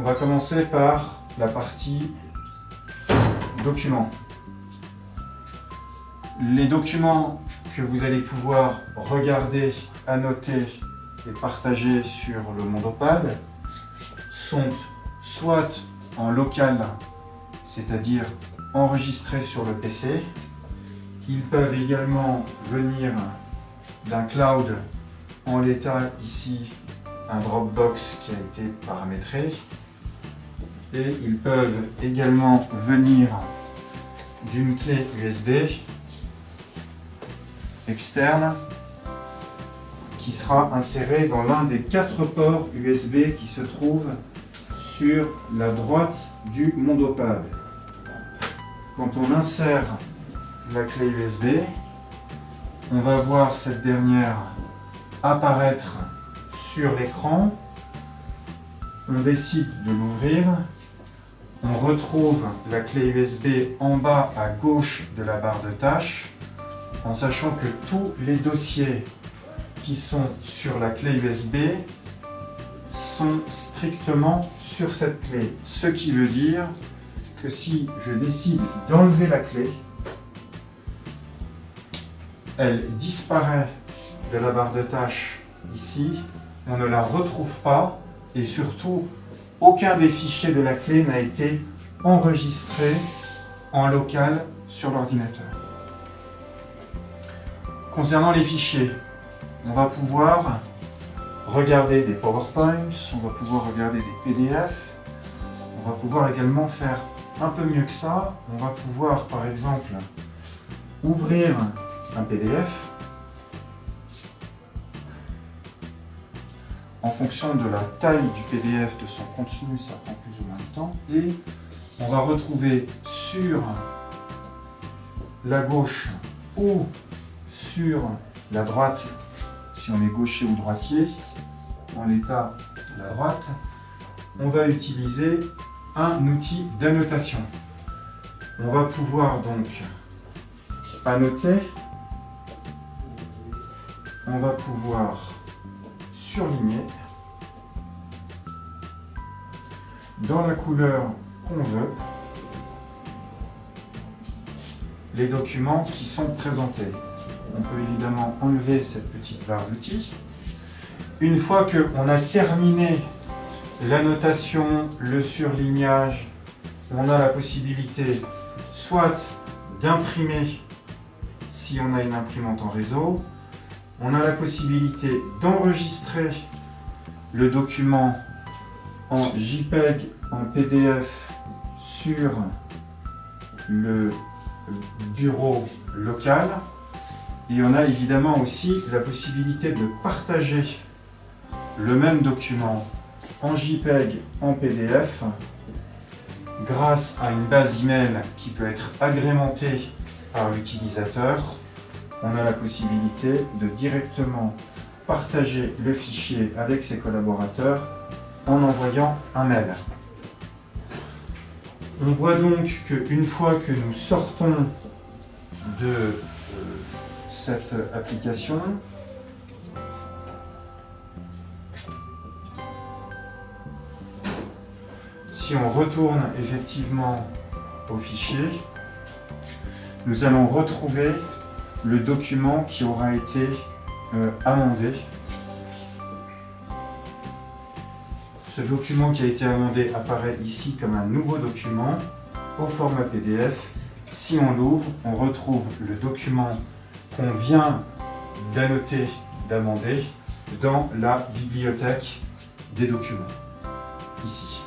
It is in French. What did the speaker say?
va commencer par la partie documents. Les documents que vous allez pouvoir regarder, annoter et partager sur le Mondopad sont soit en local, c'est-à-dire enregistrés sur le PC. Ils peuvent également venir d'un cloud, en l'état ici un Dropbox qui a été paramétré, et ils peuvent également venir d'une clé USB externe qui sera insérée dans l'un des 4 ports USB qui se trouvent sur la droite du Mondopad. Quand on insère la clé USB, on va voir cette dernière apparaître sur l'écran. On décide de l'ouvrir. On retrouve la clé USB en bas à gauche de la barre de tâches, en sachant que tous les dossiers qui sont sur la clé USB sont strictement sur cette clé. Ce qui veut dire que si je décide d'enlever la clé, elle disparaît de la barre de tâches ici, on ne la retrouve pas et surtout aucun des fichiers de la clé n'a été enregistré en local sur l'ordinateur. Concernant les fichiers, on va pouvoir regarder des PowerPoint, on va pouvoir regarder des PDF, on va pouvoir également faire un peu mieux que ça, on va pouvoir par exemple ouvrir un PDF. En fonction de la taille du PDF, de son contenu, ça prend plus ou moins de temps. Et on va retrouver sur la gauche ou sur la droite, si on est gaucher ou droitier, en l'état la droite, on va utiliser un outil d'annotation. On va pouvoir donc annoter, on va pouvoir surligner dans la couleur qu'on veut les documents qui sont présentés. On peut évidemment enlever cette petite barre d'outils. Une fois qu'on a terminé l'annotation, le surlignage, on a la possibilité soit d'imprimer si on a une imprimante en réseau, on a la possibilité d'enregistrer le document en JPEG, en PDF sur le bureau local. Et on a évidemment aussi la possibilité de partager le même document en JPEG, en PDF, grâce à une base email qui peut être agrémentée par l'utilisateur. On a la possibilité de directement partager le fichier avec ses collaborateurs en envoyant un mail. On voit donc qu'une fois que nous sortons de cette application, si on retourne effectivement au fichier, nous allons retrouver le document qui aura été amendé. Ce document qui a été amendé apparaît ici comme un nouveau document au format PDF. Si on l'ouvre, on retrouve le document qu'on vient d'annoter, d'amender dans la bibliothèque des documents, ici.